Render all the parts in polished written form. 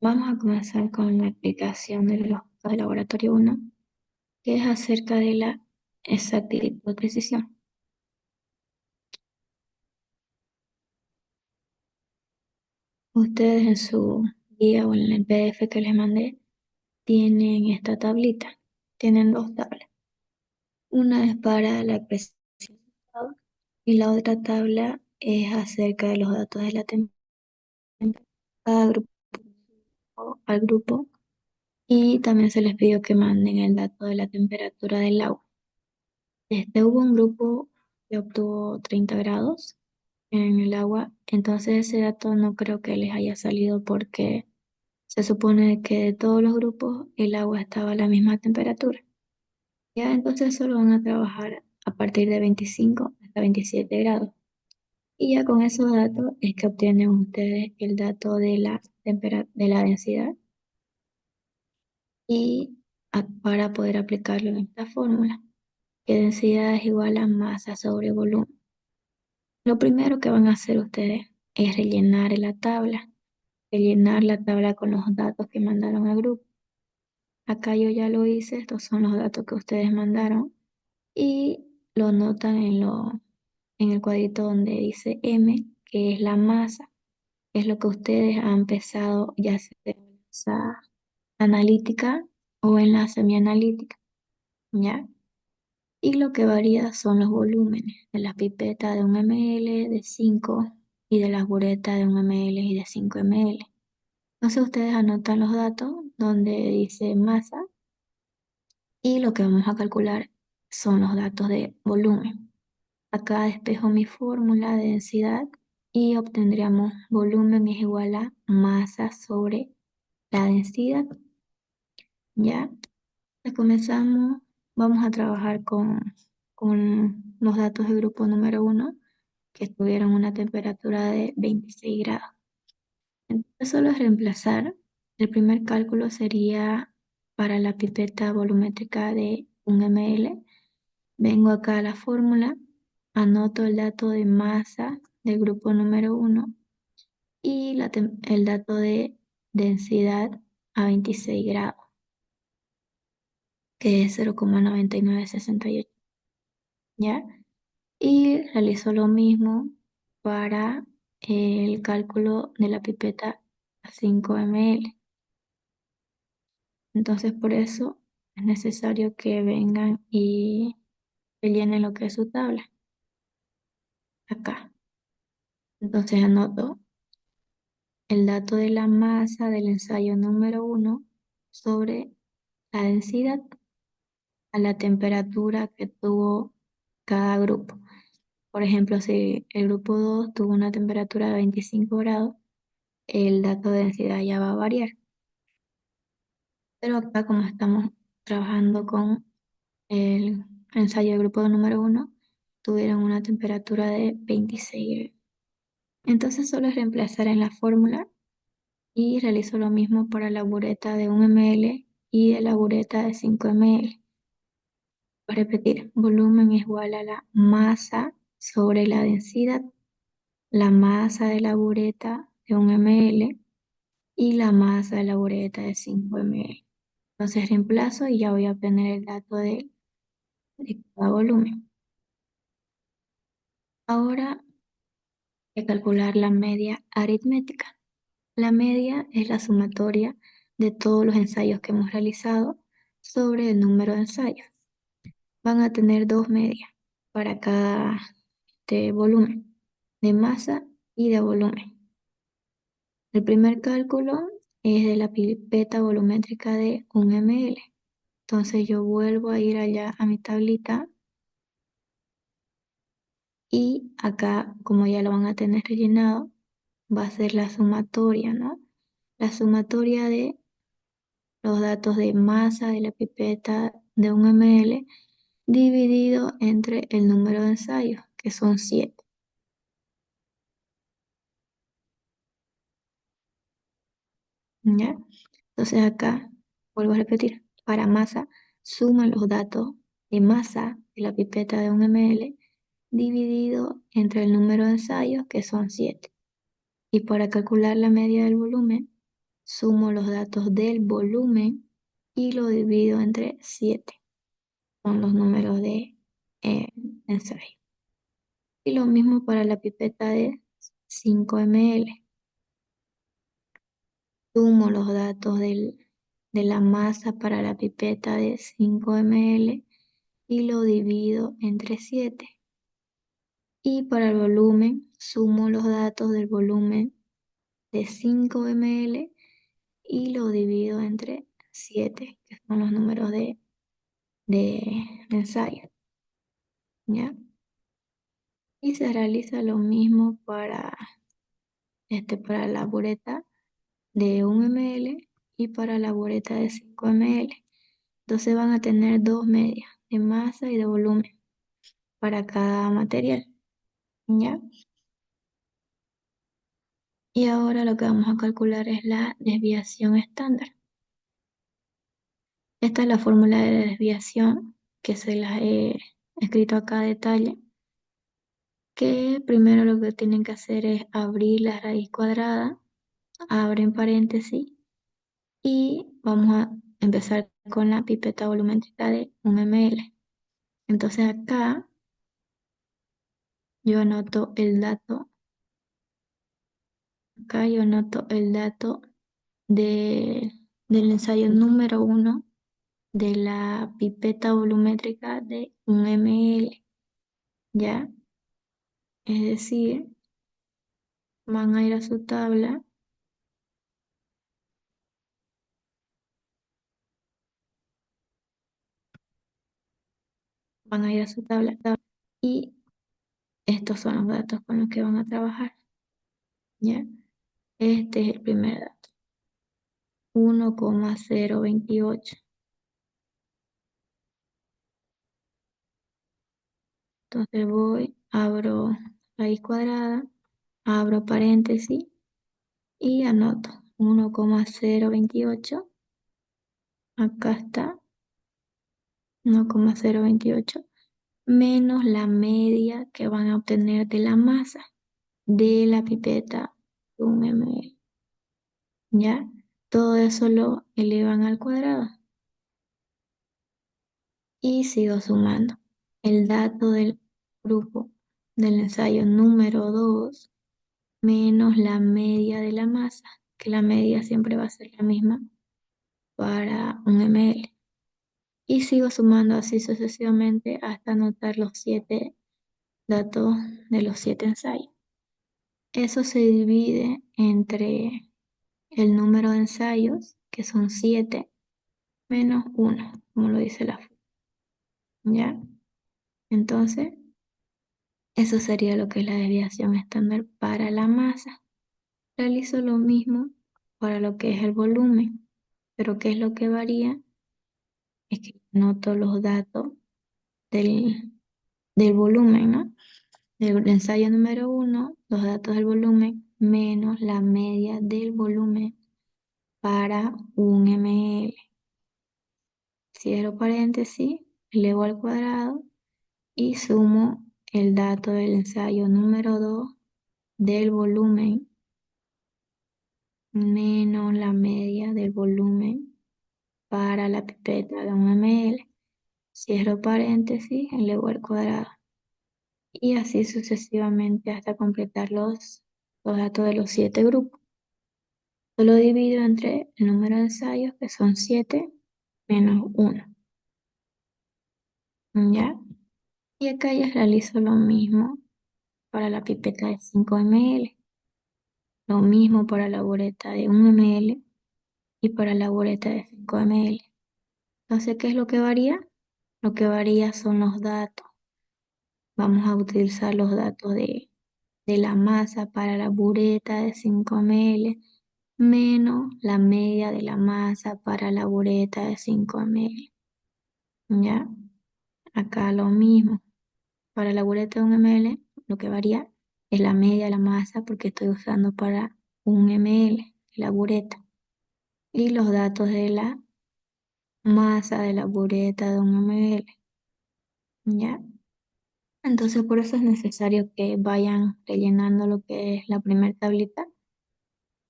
Vamos a comenzar con la aplicación de los de laboratorio uno, que es acerca de la exactitud o precisión. Ustedes en su guía o en el PDF que les mandé tienen esta tablita. Tienen dos tablas. Una es para la precisión y la otra tabla es acerca de los datos de la temperatura. Cada grupo al grupo, y también se les pidió que manden el dato de la temperatura del agua. Hubo un grupo que obtuvo 30 grados en el agua, entonces ese dato no creo que les haya salido porque se supone que de todos los grupos el agua estaba a la misma temperatura. Ya entonces solo van a trabajar a partir de 25 hasta 27 grados. Y ya con esos datos es que obtienen ustedes el dato de la de la densidad y para poder aplicarlo en esta fórmula, que densidad es igual a masa sobre volumen. Lo primero que van a hacer ustedes es rellenar la tabla con los datos que mandaron al grupo. Acá yo ya lo hice, estos son los datos que ustedes mandaron y lo anotan en el cuadrito donde dice M, que es la masa, es lo que ustedes han empezado ya sea en la analítica o en la semianalítica, ¿ya? Y lo que varía son los volúmenes de la pipeta de 1 ml, de 5 y de la bureta de 1 ml y de 5 ml. Entonces ustedes anotan los datos donde dice masa y lo que vamos a calcular son los datos de volumen. Acá despejo mi fórmula de densidad y obtendríamos volumen es igual a masa sobre la densidad. Ya, ya comenzamos, vamos a trabajar con los datos del grupo número uno, que tuvieron una temperatura de 26 grados. Entonces solo es reemplazar. El primer cálculo sería para la pipeta volumétrica de 1 ml. Vengo acá a la fórmula, anoto el dato de masa del grupo número uno y el dato de densidad a 26 grados, que es 0,9968, ¿ya? Y realizo lo mismo para el cálculo de la pipeta a 5 ml. Entonces por eso es necesario que vengan y rellenen lo que es su tabla acá. Entonces anoto el dato de la masa del ensayo número uno sobre la densidad a la temperatura que tuvo cada grupo. Por ejemplo, si el grupo 2 tuvo una temperatura de 25 grados, el dato de densidad ya va a variar. Pero acá como estamos trabajando con el ensayo del grupo número uno, tuvieron una temperatura de 26 grados. Entonces solo es reemplazar en la fórmula y realizo lo mismo para la bureta de 1 ml y de la bureta de 5 ml. Voy a repetir, volumen es igual a la masa sobre la densidad, la masa de la bureta de 1 ml y la masa de la bureta de 5 ml. Entonces reemplazo y ya voy a obtener el dato de cada volumen. Ahora hay que calcular la media aritmética. La media es la sumatoria de todos los ensayos que hemos realizado sobre el número de ensayos. Van a tener dos medias para cada volumen, de masa y de volumen. El primer cálculo es de la pipeta volumétrica de 1 ml. Entonces yo vuelvo a ir allá a mi tablita y acá, como ya lo van a tener rellenado, va a ser la sumatoria, ¿no? La sumatoria de los datos de masa de la pipeta de 1 ml dividido entre el número de ensayos, que son 7. ¿Ya? Entonces acá, vuelvo a repetir, para masa, suman los datos de masa de la pipeta de 1 ml dividido entre el número de ensayos, que son 7. Y para calcular la media del volumen, sumo los datos del volumen y lo divido entre 7. Son los números de eh, ensayo. Y lo mismo para la pipeta de 5 ml. Sumo los datos de la masa para la pipeta de 5 ml y lo divido entre 7. Y para el volumen, sumo los datos del volumen de 5 ml y lo divido entre 7, que son los números de ensayo, ¿ya? Y se realiza lo mismo para la bureta de 1 ml y para la bureta de 5 ml. Entonces van a tener dos medias de masa y de volumen para cada material, ¿ya? Y ahora lo que vamos a calcular es la desviación estándar. Esta es la fórmula de desviación que se las he escrito acá a detalle, que primero lo que tienen que hacer es abrir la raíz cuadrada, abren paréntesis y vamos a empezar con la pipeta volumétrica de 1 ml. Entonces acá yo anoto el dato de, del ensayo número 1 de la pipeta volumétrica de 1 ml, ¿ya? Es decir, van a ir a su tabla, van a ir a su tabla y estos son los datos con los que van a trabajar, ¿ya? Este es el primer dato, 1,028. Entonces abro raíz cuadrada, abro paréntesis y anoto 1,028. Acá está 1,028 menos la media que van a obtener de la masa de la pipeta de 1 ml. ¿Ya? Todo eso lo elevan al cuadrado y sigo sumando. El dato del grupo del ensayo número 2 menos la media de la masa, que la media siempre va a ser la misma para 1 ml. Y sigo sumando así sucesivamente hasta anotar los 7 datos de los 7 ensayos. Eso se divide entre el número de ensayos, que son 7, menos 1, como lo dice la fórmula, ¿ya? Entonces, eso sería lo que es la desviación estándar para la masa. Realizo lo mismo para lo que es el volumen, pero ¿qué es lo que varía? Es que noto los datos del, del volumen, ¿no? Del ensayo número 1, los datos del volumen menos la media del volumen para 1 ml. Cierro paréntesis, elevo al cuadrado y sumo el dato del ensayo número 2 del volumen menos la media del volumen para la pipeta de 1 ml. Cierro paréntesis, elevo al cuadrado. Y así sucesivamente hasta completar los datos de los 7 grupos. Solo divido entre el número de ensayos, que son 7 menos 1. ¿Ya? Y acá ya realizo lo mismo para la pipeta de 5 ml, lo mismo para la bureta de 1 ml y para la bureta de 5 ml. Entonces, ¿qué es lo que varía? Lo que varía son los datos. Vamos a utilizar los datos de la masa para la bureta de 5 ml menos la media de la masa para la bureta de 5 ml. ¿Ya? Acá lo mismo. Para la bureta de 1 ml, lo que varía es la media de la masa porque estoy usando para 1 ml la bureta. Y los datos de la masa de la bureta de 1 ml. ¿Ya? Entonces por eso es necesario que vayan rellenando lo que es la primera tablita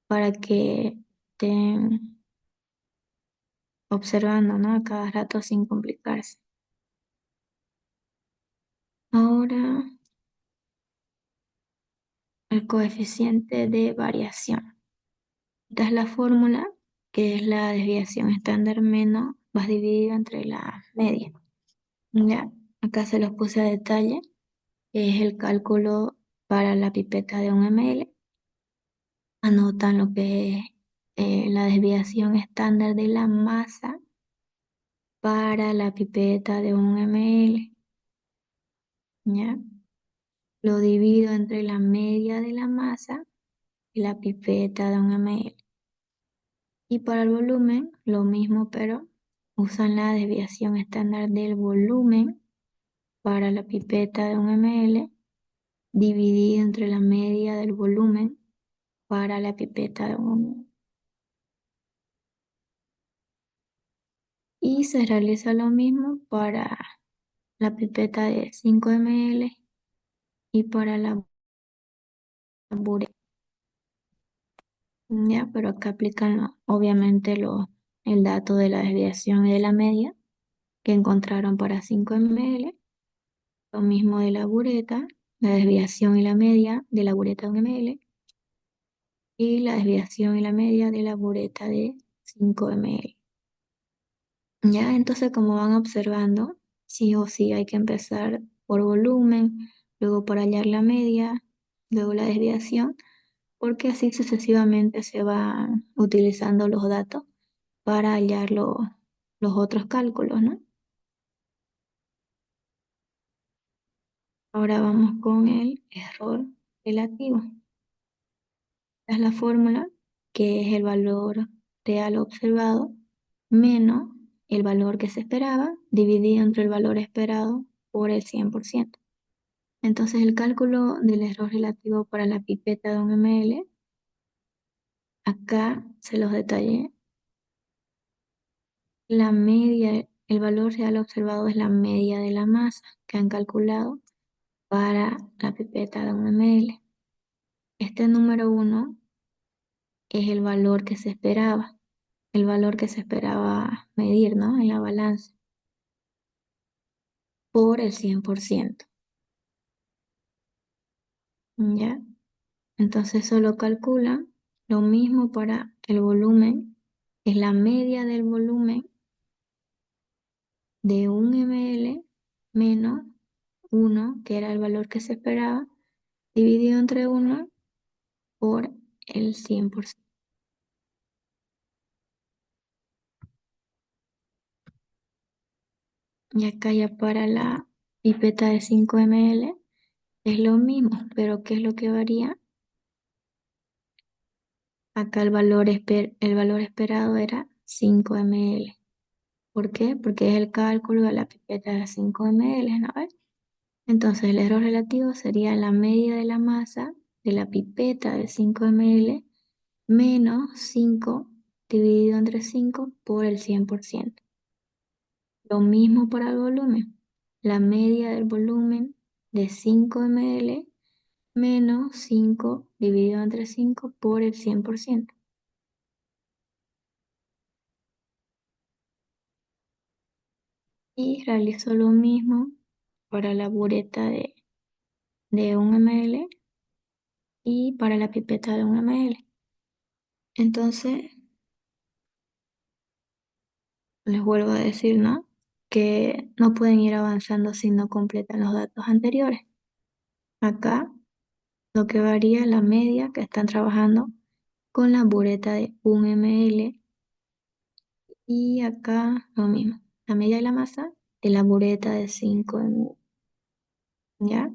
para que estén observando, ¿no? A cada rato sin complicarse. Ahora, el coeficiente de variación. Esta es la fórmula, que es la desviación estándar menos, vas dividido entre la media. Ya, acá se los puse a detalle, que es el cálculo para la pipeta de 1 ml. Anotan lo que es la desviación estándar de la masa para la pipeta de 1 ml. ¿Ya? Lo divido entre la media de la masa y la pipeta de 1 ml. Y para el volumen, lo mismo, pero usan la desviación estándar del volumen para la pipeta de 1 ml, dividido entre la media del volumen para la pipeta de 1 ml. Y se realiza lo mismo para la pipeta de 5 ml y para la bureta. Ya, pero acá aplican obviamente el dato de la desviación y de la media que encontraron para 5 ml, lo mismo de la bureta, la desviación y la media de la bureta de 1 ml y la desviación y la media de la bureta de 5 ml. Ya, entonces como van observando, sí o sí hay que empezar por volumen, luego por hallar la media, luego la desviación, porque así sucesivamente se van utilizando los datos para hallar los otros cálculos, ¿no? Ahora vamos con el error relativo. Esta es la fórmula, que es el valor real observado menos el valor que se esperaba, dividido entre el valor esperado por el 100%. Entonces el cálculo del error relativo para la pipeta de 1 ml, acá se los detallé. La media, el valor real observado es la media de la masa que han calculado para la pipeta de 1 ml. Este número 1 es el valor que se esperaba medir, ¿no? En la balanza, por el 100%. ¿Ya? Entonces solo calculan lo mismo para el volumen, es la media del volumen de 1 ml menos 1, que era el valor que se esperaba, dividido entre 1 por el 100%. Y acá ya para la pipeta de 5 ml es lo mismo, pero ¿qué es lo que varía? Acá el valor esperado era 5 ml. ¿Por qué? Porque es el cálculo de la pipeta de 5 ml, ¿no ves? Entonces el error relativo sería la media de la masa de la pipeta de 5 ml menos 5 dividido entre 5 por el 100%. Lo mismo para el volumen. La media del volumen de 5 ml menos 5 dividido entre 5 por el 100%. Y realizo lo mismo para la bureta de 1 ml y para la pipeta de 1 ml. Entonces, les vuelvo a decir, ¿no? Que no pueden ir avanzando si no completan los datos anteriores. Acá lo que varía es la media que están trabajando con la bureta de 1 ml y acá lo mismo, la media de la masa de la bureta de 5 ml, ¿ya?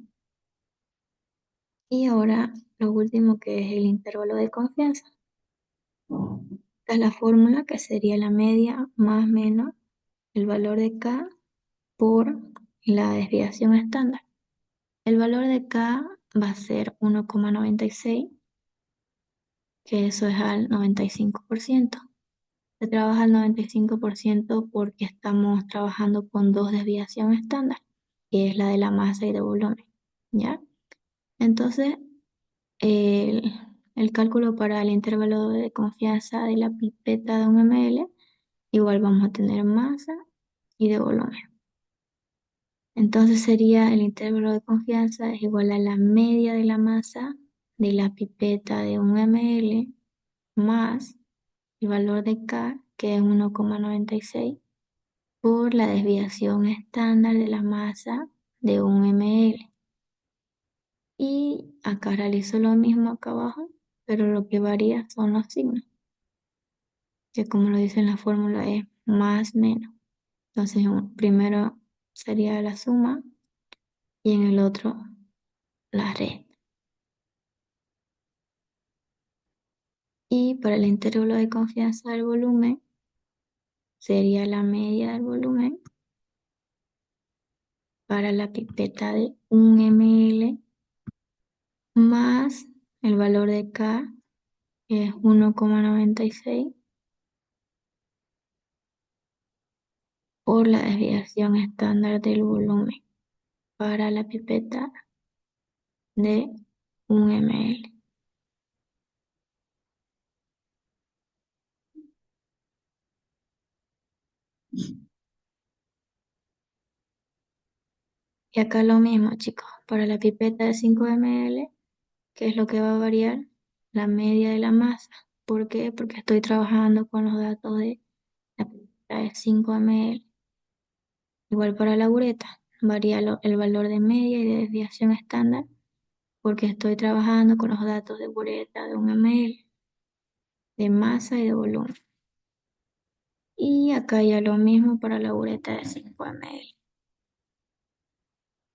Y ahora lo último, que es el intervalo de confianza. Esta es la fórmula, que sería la media más menos el valor de K por la desviación estándar. El valor de K va a ser 1,96, que eso es al 95%. Se trabaja al 95% porque estamos trabajando con dos desviaciones estándar, que es la de la masa y de volumen, ¿ya? Entonces, el cálculo para el intervalo de confianza de la pipeta de 1 ml, igual vamos a tener masa y de volumen. Entonces sería el intervalo de confianza es igual a la media de la masa de la pipeta de 1 ml más el valor de K, que es 1,96, por la desviación estándar de la masa de 1 ml. Y acá realizo lo mismo acá abajo, pero lo que varía son los signos, que como lo dice en la fórmula es más menos. Entonces, primero sería la suma y en el otro la resta. Y para el intervalo de confianza del volumen, sería la media del volumen para la pipeta de 1 ml más el valor de K, que es 1,96, por la desviación estándar del volumen para la pipeta de 1 ml. Y acá lo mismo, chicos, para la pipeta de 5 ml, ¿qué es lo que va a variar? La media de la masa. ¿Por qué? Porque estoy trabajando con los datos de la pipeta de 5 ml. Igual para la bureta, varía el valor de media y de desviación estándar, porque estoy trabajando con los datos de bureta de 1 ml, de masa y de volumen. Y acá ya lo mismo para la bureta de 5 ml.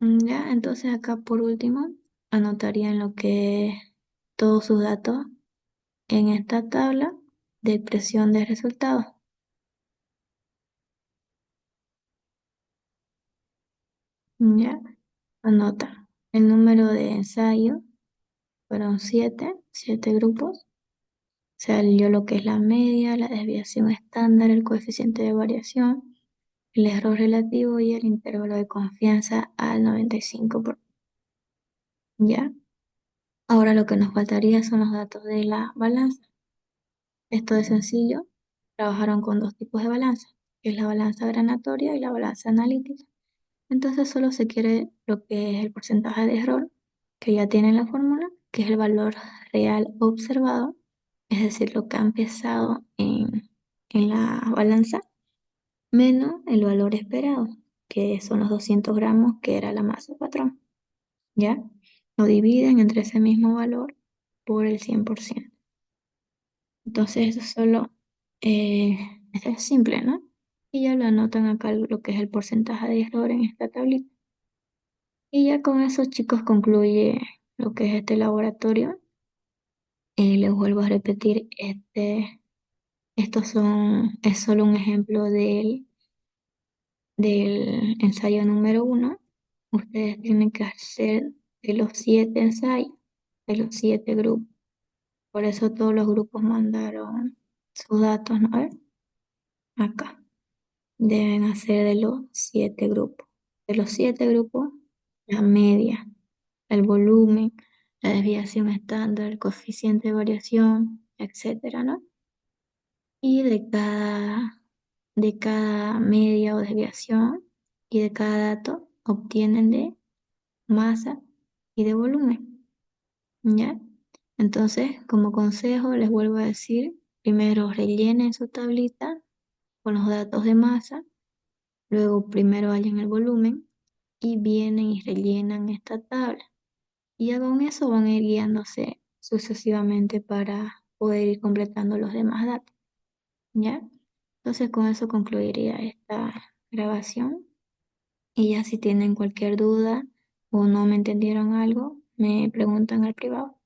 Ya, entonces acá por último anotarían lo que es todos sus datos en esta tabla de expresión de resultados. Ya, anota. El número de ensayos fueron siete grupos. Salió lo que es la media, la desviación estándar, el coeficiente de variación, el error relativo y el intervalo de confianza al 95%. Ya, ahora lo que nos faltaría son los datos de la balanza. Esto es sencillo. Trabajaron con dos tipos de balanza, que es la balanza granatoria y la balanza analítica. Entonces solo se quiere lo que es el porcentaje de error, que ya tiene la fórmula, que es el valor real observado, es decir, lo que han pesado en la balanza, menos el valor esperado, que son los 200 gramos, que era la masa patrón. ¿Ya? Lo dividen entre ese mismo valor por el 100%. Entonces eso solo eh, es simple, ¿no? Y ya lo anotan acá lo que es el porcentaje de error en esta tablita. Y ya con eso, chicos, concluye lo que es este laboratorio. Les vuelvo a repetir, es solo un ejemplo del ensayo número 1. Ustedes tienen que hacer de los 7 ensayos, de los 7 grupos. Por eso todos los grupos mandaron sus datos, ¿no? A ver, acá. Deben hacer de los 7 grupos. De los 7 grupos, la media, el volumen, la desviación estándar, el coeficiente de variación, etcétera, ¿no? Y de cada media o desviación y de cada dato obtienen de masa y de volumen, ¿ya? Entonces, como consejo, les vuelvo a decir, primero rellenen su tablita con los datos de masa, luego primero hallen el volumen y vienen y rellenan esta tabla. Y ya con eso van a ir guiándose sucesivamente para poder ir completando los demás datos, ¿ya? Entonces con eso concluiría esta grabación y ya si tienen cualquier duda o no me entendieron algo, me preguntan al privado.